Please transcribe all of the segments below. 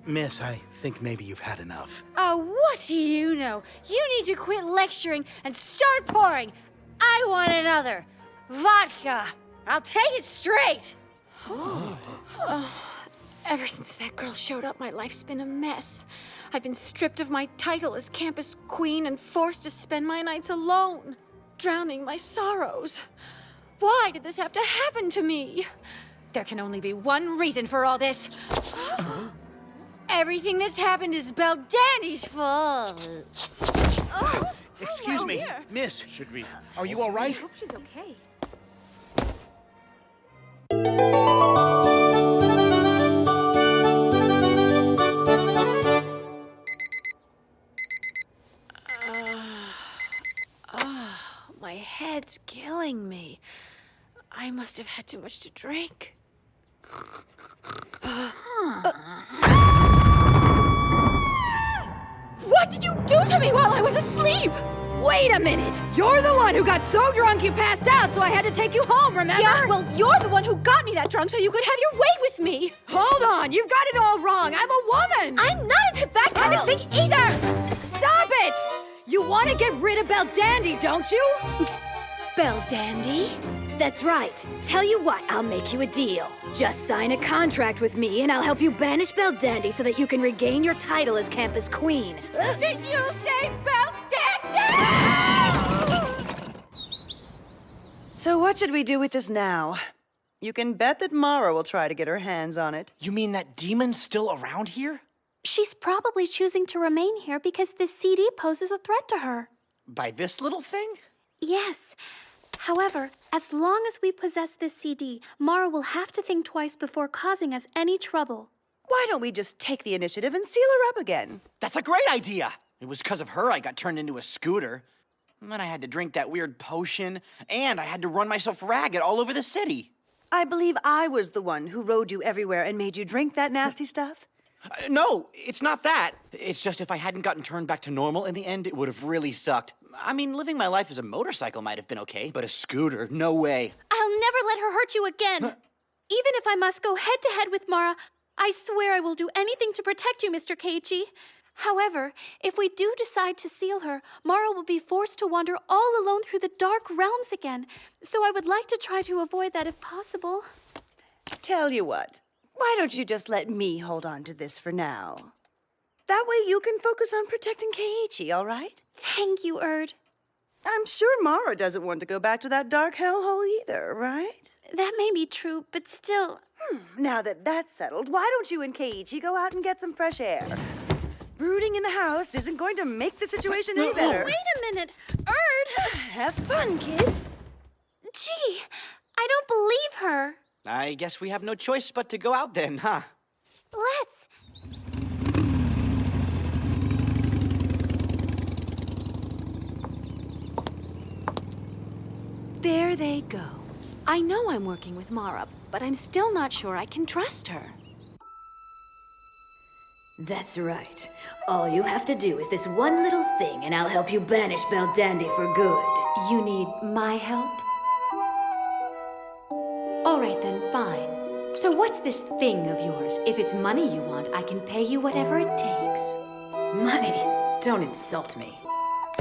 Miss, I think maybe you've had enough. Oh, what do you know? You need to quit lecturing and start pouring. I want another. Vodka. I'll take it straight. Ever since that girl showed up, my life's been a mess. I've been stripped of my title as campus queen and forced to spend my nights alone, drowning my sorrows. Why did this have to happen to me? There can only be one reason for all this. Everything that's happened is Belle Dandy's fault. Excuse me, here. Miss. Are you all right? I hope she's okay. My head's killing me. I must have had too much to drink. What did you do to me while I was asleep? Wait a minute! You're the one who got so drunk you passed out, so I had to take you home, remember? Yeah, well, you're the one who got me that drunk so you could have your way with me. Hold on, you've got it all wrong. I'm a woman! I'm not into that kind of thing either! Stop it! You want to get rid of Belle Dandy, don't you? Belle Dandy? That's right. Tell you what, I'll make you a deal. Just sign a contract with me and I'll help you banish Belle Dandy so that you can regain your title as campus queen. Did you say Belle Dandy? So what should we do with this now? You can bet that Mara will try to get her hands on it. You mean that demon's still around here? She's probably choosing to remain here because this CD poses a threat to her. By this little thing? Yes. However, as long as we possess this CD, Mara will have to think twice before causing us any trouble. Why don't we just take the initiative and seal her up again? That's a great idea! It was because of her I got turned into a scooter. And then I had to drink that weird potion, and I had to run myself ragged all over the city. I believe I was the one who rode you everywhere and made you drink that nasty stuff. No, it's not that. It's just if I hadn't gotten turned back to normal in the end, it would have really sucked. I mean, living my life as a motorcycle might have been okay, but a scooter, no way. I'll never let her hurt you again. Even if I must go head-to-head with Mara, I swear I will do anything to protect you, Mr. Keiichi. However, if we do decide to seal her, Mara will be forced to wander all alone through the dark realms again. So I would like to try to avoid that if possible. Tell you what, why don't you just let me hold on to this for now? That way you can focus on protecting Keiichi, all right? Thank you, Erd. I'm sure Mara doesn't want to go back to that dark hellhole either, right? That may be true, but still... Now that that's settled, why don't you and Keiichi go out and get some fresh air? Brooding in the house isn't going to make the situation any better. Wait a minute! Erd! Have fun, kid. Gee, I don't believe her. I guess we have no choice but to go out then, huh? Let's. There they go. I know I'm working with Mara, but I'm still not sure I can trust her. That's right. All you have to do is this one little thing and I'll help you banish Belle Dandy for good. You need my help? All right then, fine. So what's this thing of yours? If it's money you want, I can pay you whatever it takes. Money? Don't insult me.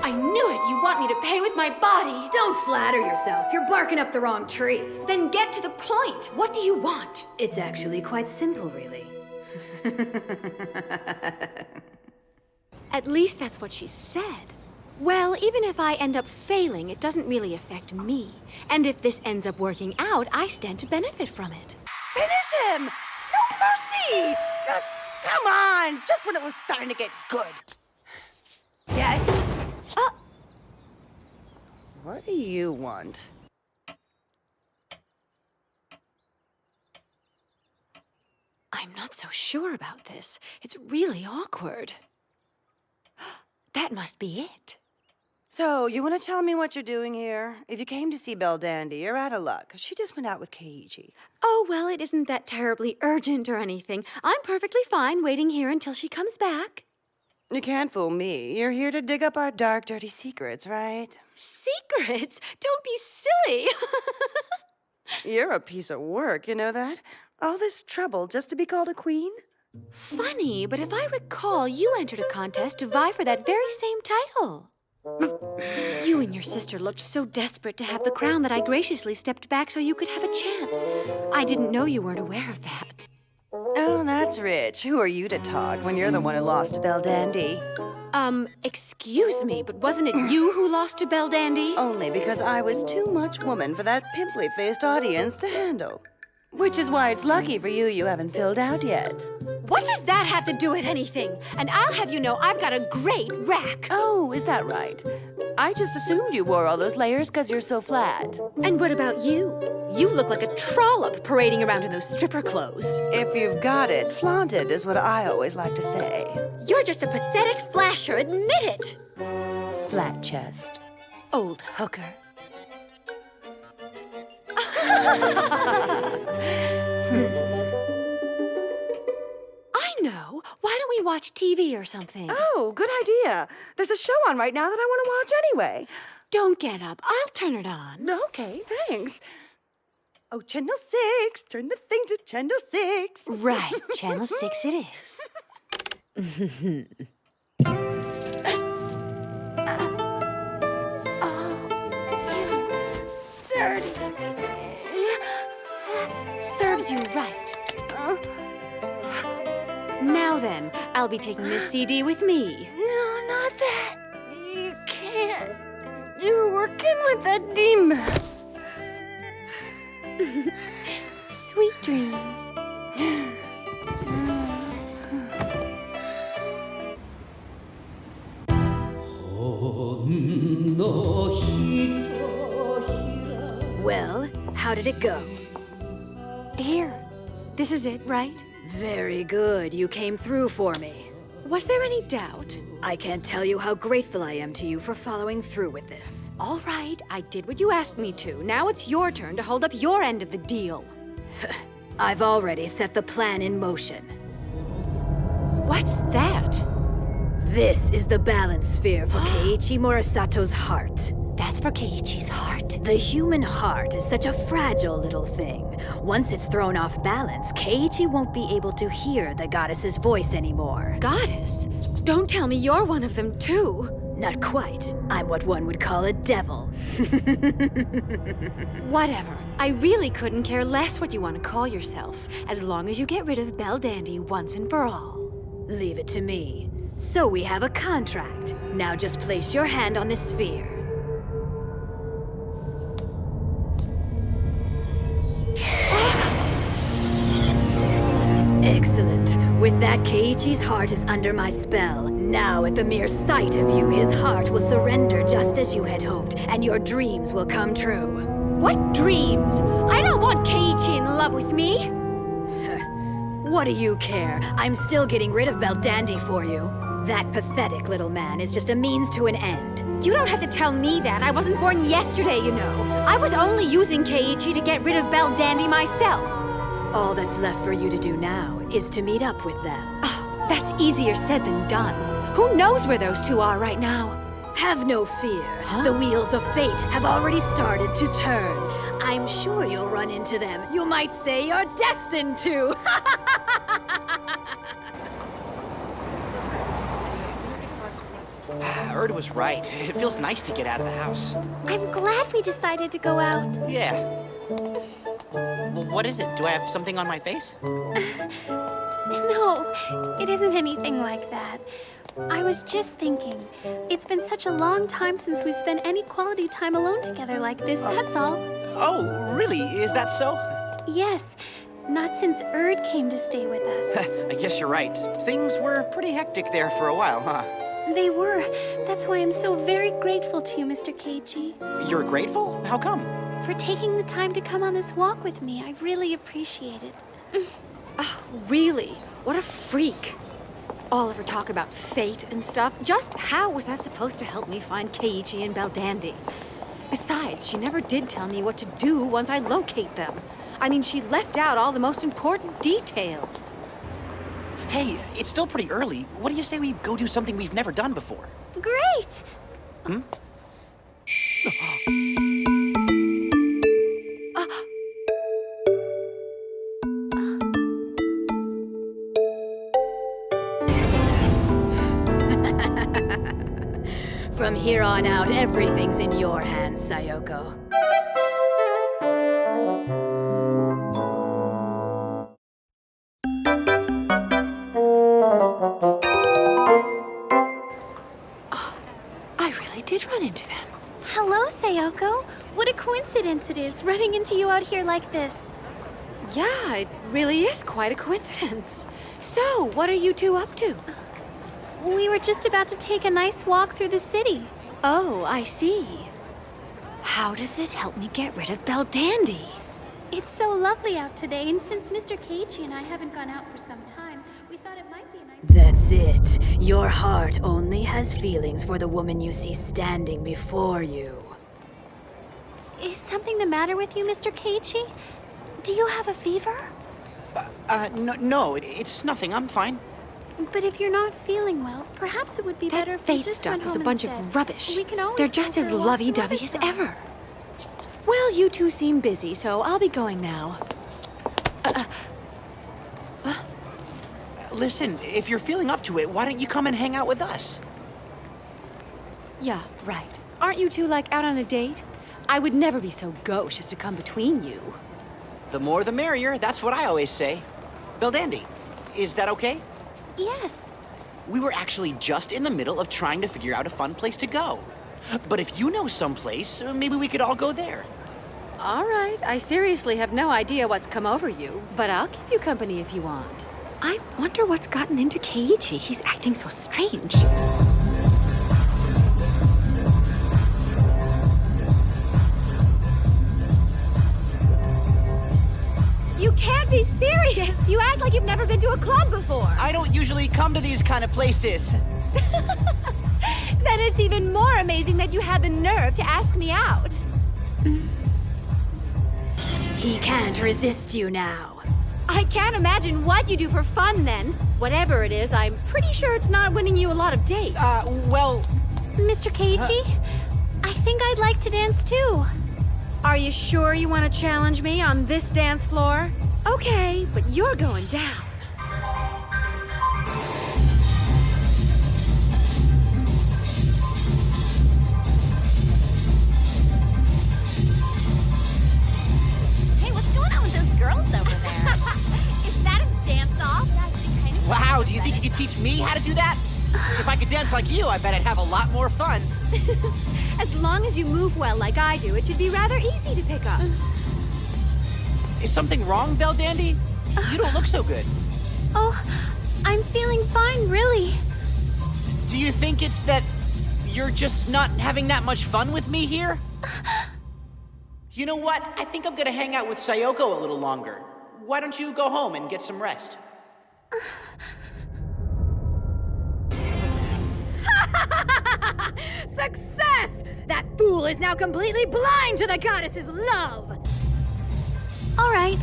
I knew it! You want me to pay with my body! Don't flatter yourself. You're barking up the wrong tree. Then get to the point! What do you want? It's actually quite simple, really. At least that's what she said. Well, even if I end up failing, it doesn't really affect me. And if this ends up working out, I stand to benefit from it. Finish him! No mercy! Come on! Just when it was starting to get good. Yes? What do you want? I'm not so sure about this. It's really awkward. That must be it. So, you want to tell me what you're doing here? If you came to see Belle Dandy, you're out of luck. She just went out with Keiichi. Oh, well, it isn't that terribly urgent or anything. I'm perfectly fine waiting here until she comes back. You can't fool me. You're here to dig up our dark, dirty secrets, right? Secrets? Don't be silly. You're a piece of work, you know that? All this trouble just to be called a queen? Funny, but if I recall, you entered a contest to vie for that very same title. You and your sister looked so desperate to have the crown that I graciously stepped back so you could have a chance. I didn't know you weren't aware of that. Oh, that's rich. Who are you to talk when you're the one who lost to Belle Dandy? Excuse me, but wasn't it you who lost to Belle Dandy? Only because I was too much woman for that pimply-faced audience to handle. Which is why it's lucky for you you haven't filled out yet. What does that have to do with anything? And I'll have you know I've got a great rack. Oh, is that right? I just assumed you wore all those layers because you're so flat. And what about you? You look like a trollop parading around in those stripper clothes. If you've got it, flaunt it is what I always like to say. You're just a pathetic flasher, admit it. Flat chest. Old hooker. I know. Why don't we watch TV or something? Oh, good idea. There's a show on right now that I want to watch anyway. Don't get up. I'll turn it on. Okay, thanks. Oh, Channel 6. Turn the thing to Channel 6. Right. Channel 6 it is. Dirty. Serves you right. Now then, I'll be taking this CD with me. No, not that. You can't. You're working with that demon. Sweet dreams. Well, how did it go? Here. This is it, right? Very good. You came through for me. Was there any doubt? I can't tell you how grateful I am to you for following through with this. All right, I did what you asked me to. Now it's your turn to hold up your end of the deal. I've already set the plan in motion. What's that? This is the balance sphere for Keiichi Morisato's heart. That's for Keiichi's heart. The human heart is such a fragile little thing. Once it's thrown off balance, Keiichi won't be able to hear the goddess's voice anymore. Goddess? Don't tell me you're one of them, too. Not quite. I'm what one would call a devil. Whatever. I really couldn't care less what you want to call yourself, as long as you get rid of Belle Dandy once and for all. Leave it to me. So we have a contract. Now just place your hand on this sphere. Excellent. With that, Keiichi's heart is under my spell. Now, at the mere sight of you, his heart will surrender just as you had hoped, and your dreams will come true. What dreams? I don't want Keiichi in love with me. What do you care? I'm still getting rid of Belle Dandy for you. That pathetic little man is just a means to an end. You don't have to tell me that. I wasn't born yesterday, you know. I was only using Keiichi to get rid of Belle Dandy myself. All that's left for you to do now is to meet up with them. Oh, that's easier said than done. Who knows where those two are right now? Have no fear. The wheels of fate have already started to turn. I'm sure you'll run into them. You might say you're destined to. Erd was right. It feels nice to get out of the house. I'm glad we decided to go out. Yeah. Well, what is it? Do I have something on my face? No, it isn't anything like that. I was just thinking, it's been such a long time since we've spent any quality time alone together like this, that's all. Oh, really? Is that so? Yes, not since Erd came to stay with us. I guess you're right. Things were pretty hectic there for a while, huh? They were. That's why I'm so very grateful to you, Mr. Keiichi. You're grateful? How come? For taking the time to come on this walk with me. I really appreciate it. Really? What a freak. All of her talk about fate and stuff. Just how was that supposed to help me find Keiichi and Belldandy? Besides, she never did tell me what to do once I locate them. I mean, she left out all the most important details. Hey, it's still pretty early. What do you say we go do something we've never done before? Great! From here on out, everything's in your hands, Sayoko. I really did run into them. Hello, Sayoko. What a coincidence it is, running into you out here like this. Yeah, it really is quite a coincidence. So, what are you two up to? We were just about to take a nice walk through the city. Oh, I see. How does this help me get rid of Belldandy? It's so lovely out today, and since Mr. Keiichi and I haven't gone out for some time, we thought it might be a nice... That's it. Your heart only has feelings for the woman you see standing before you. Is something the matter with you, Mr. Keiichi? Do you have a fever? No, it's nothing. I'm fine. But if you're not feeling well, perhaps it would be better That if we fate just stuff went is a home bunch instead. of rubbish. We can always They're go just for as a walk lovey-dovey some as other time. ever. Well, you two seem busy, so I'll be going now. Listen, if you're feeling up to it, why don't you come and hang out with us? Yeah, right. Aren't you two, like, out on a date? I would never be so gauche as to come between you. The more the merrier, that's what I always say. Belldandy, is that okay? Yes. We were actually just in the middle of trying to figure out a fun place to go. But if you know someplace, maybe we could all go there. All right, I seriously have no idea what's come over you, but I'll keep you company if you want. I wonder what's gotten into Keiichi. He's acting so strange. You can't be serious! You act like you've never been to a club before! I don't usually come to these kind of places. Then it's even more amazing that you had the nerve to ask me out. He can't resist you now. I can't imagine what you do for fun then. Whatever it is, I'm pretty sure it's not winning you a lot of dates. Well... Mr. Keiichi, I think I'd like to dance too. Are you sure you want to challenge me on this dance floor? Okay, but you're going down. Hey, what's going on with those girls over there? Is that a dance-off? Wow, do you think you could teach me how to do that? If I could dance like you, I bet I'd have a lot more fun. As long as you move well like I do, it should be rather easy to pick up. Is something wrong, Belldandy? You don't look so good. Oh, I'm feeling fine, really. Do you think it's that you're just not having that much fun with me here? You know what? I think I'm gonna hang out with Sayoko a little longer. Why don't you go home and get some rest? Success! That fool is now completely blind to the goddess's love! All right.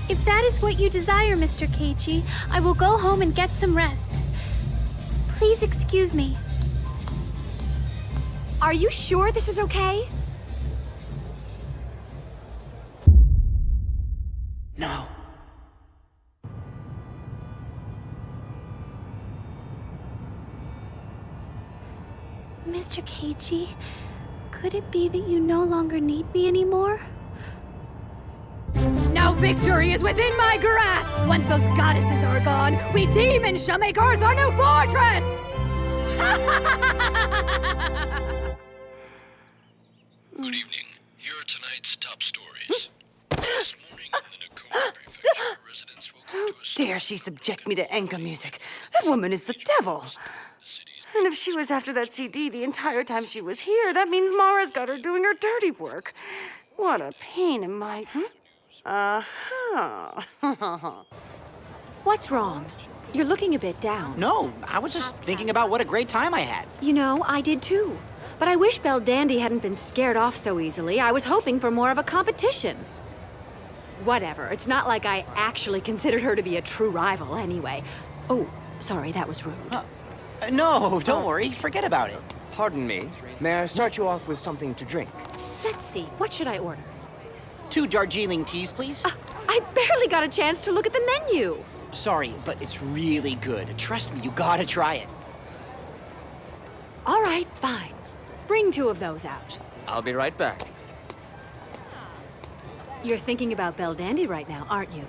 If that is what you desire, Mr. Keiichi, I will go home and get some rest. Please excuse me. Are you sure this is okay? No. Mr. Keiichi, could it be that you no longer need me anymore? Now victory is within my grasp! Once those goddesses are gone, we demons shall make Earth our new fortress! Good evening. Here are tonight's top stories. This morning in the Nakoma Prefecture, residents will go to a Dare she subject me to enka music? That woman is the devil. And if she was after that CD the entire time she was here, that means Mara's got her doing her dirty work. What a pain in my... Uh-huh. What's wrong? You're looking a bit down. No, I was just thinking about what a great time I had. You know, I did too. But I wish Belle Dandy hadn't been scared off so easily. I was hoping for more of a competition. Whatever, it's not like I actually considered her to be a true rival anyway. Oh, sorry, that was rude. No, don't worry. Forget about it. Pardon me. May I start you off with something to drink? Let's see, what should I order? 2 Darjeeling teas, please. I barely got a chance to look at the menu. Sorry, but it's really good. Trust me, you gotta try it. All right, fine. Bring 2 of those out. I'll be right back. You're thinking about Belle Dandy right now, aren't you?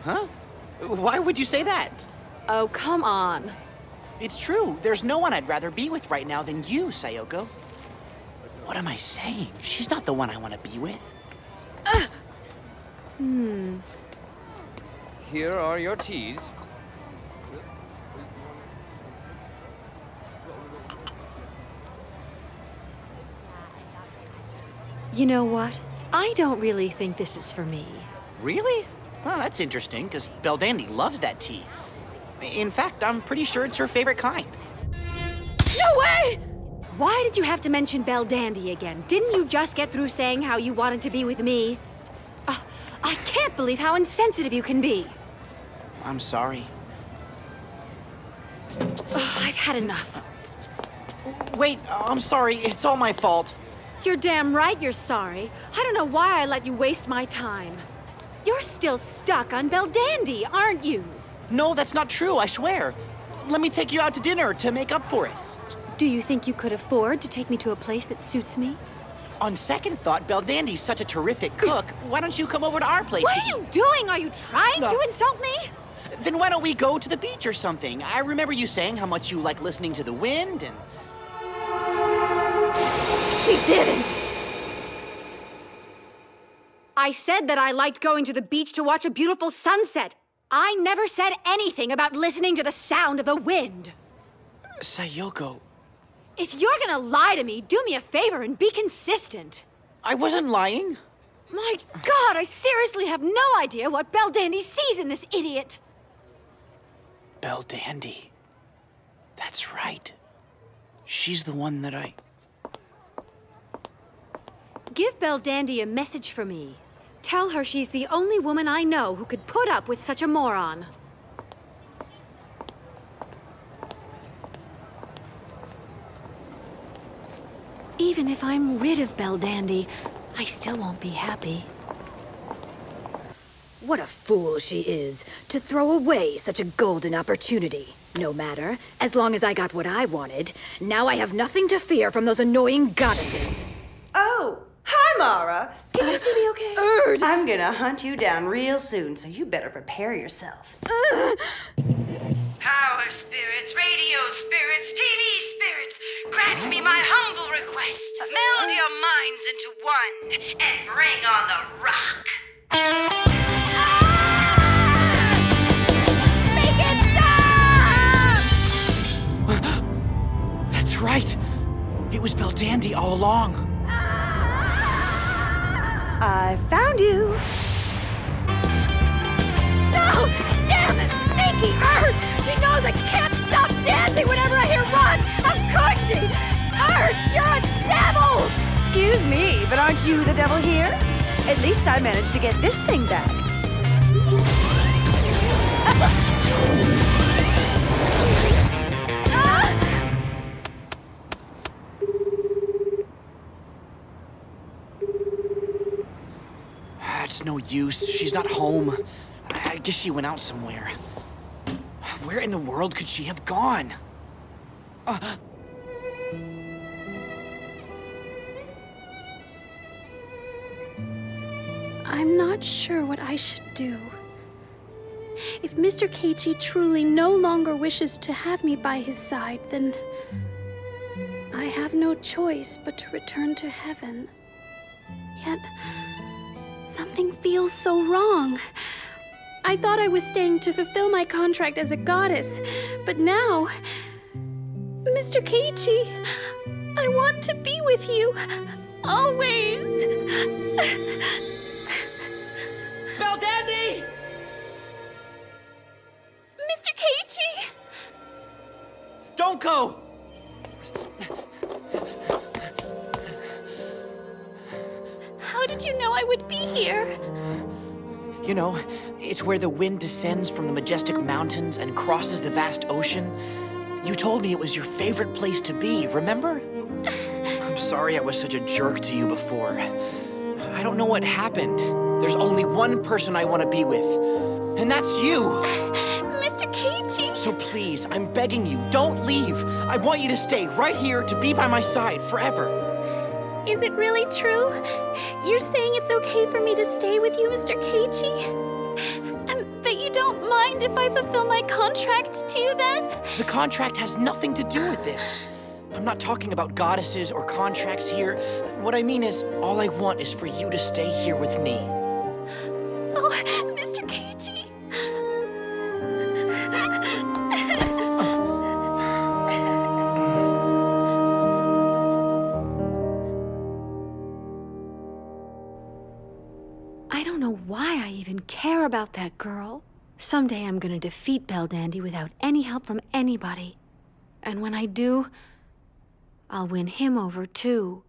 Huh? Why would you say that? Oh, come on. It's true. There's no one I'd rather be with right now than you, Sayoko. What am I saying? She's not the one I want to be with. Here are your teas. You know what? I don't really think this is for me. Really? Well, that's interesting, because Belle Dandy loves that tea. In fact, I'm pretty sure it's her favorite kind. No way! Why did you have to mention Belle Dandy again? Didn't you just get through saying how you wanted to be with me? I can't believe how insensitive you can be. I'm sorry. I've had enough. Wait, I'm sorry. It's all my fault. You're damn right you're sorry. I don't know why I let you waste my time. You're still stuck on Belle Dandy, aren't you? No, that's not true, I swear. Let me take you out to dinner to make up for it. Do you think you could afford to take me to a place that suits me? On second thought, Belle Dandy's such a terrific cook. Why don't you come over to our place What to are eat? you doing? Are you trying to insult me? Then why don't we go to the beach or something? I remember you saying how much you like listening to the wind and... She didn't! I said that I liked going to the beach to watch a beautiful sunset. I never said anything about listening to the sound of the wind. Sayoko, If you're gonna lie to me, do me a favor and be consistent. I wasn't lying. My God, I seriously have no idea what Belle Dandy sees in this idiot. Belle Dandy. That's right. She's the one that I... Give Belle Dandy a message for me. Tell her she's the only woman I know who could put up with such a moron. Even if I'm rid of Belle Dandy, I still won't be happy. What a fool she is, to throw away such a golden opportunity. No matter, as long as I got what I wanted, now I have nothing to fear from those annoying goddesses. Oh, hi, Mara. Can you see me okay? Erd! I'm gonna hunt you down real soon, so you better prepare yourself. Power spirits, radio spirits, TV spirits, grant me my humble request. Meld your minds into one and bring on the rock. Make it stop! That's right. It was Belle Dandy all along. I found you. No! Damn it, sneaky Erd! She knows I can't stop dancing whenever I hear run! How could she? Erd, you're a devil! Excuse me, but aren't you the devil here? At least I managed to get this thing back. It's no use. She's not home. I guess she went out somewhere. Where in the world could she have gone? I'm not sure what I should do. If Mr. Keiichi truly no longer wishes to have me by his side, then I have no choice but to return to heaven. Yet, something feels so wrong. I thought I was staying to fulfill my contract as a goddess, but now... Mr. Keiichi, I want to be with you, always. Baldandy! Mr. Keiichi! Don't go! How did you know I would be here? You know, it's where the wind descends from the majestic mountains and crosses the vast ocean. You told me it was your favorite place to be, remember? I'm sorry I was such a jerk to you before. I don't know what happened. There's only one person I want to be with, and that's you! Mr. Keiichi! So please, I'm begging you, don't leave. I want you to stay right here to be by my side forever. Is it really true? You're saying it's okay for me to stay with you, Mr. Keiichi? And that you don't mind if I fulfill my contract too, then? The contract has nothing to do with this. I'm not talking about goddesses or contracts here. What I mean is, all I want is for you to stay here with me. Oh, Mr. Keiichi. I don't know why I even care about that girl. Someday I'm gonna defeat Baldandy without any help from anybody. And when I do, I'll win him over too.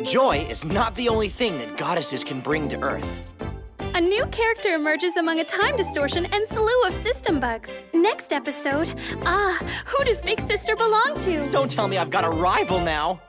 Joy is not the only thing that goddesses can bring to Earth. A new character emerges among a time distortion and slew of system bugs. Next episode, who does Big Sister belong to? Don't tell me I've got a rival now.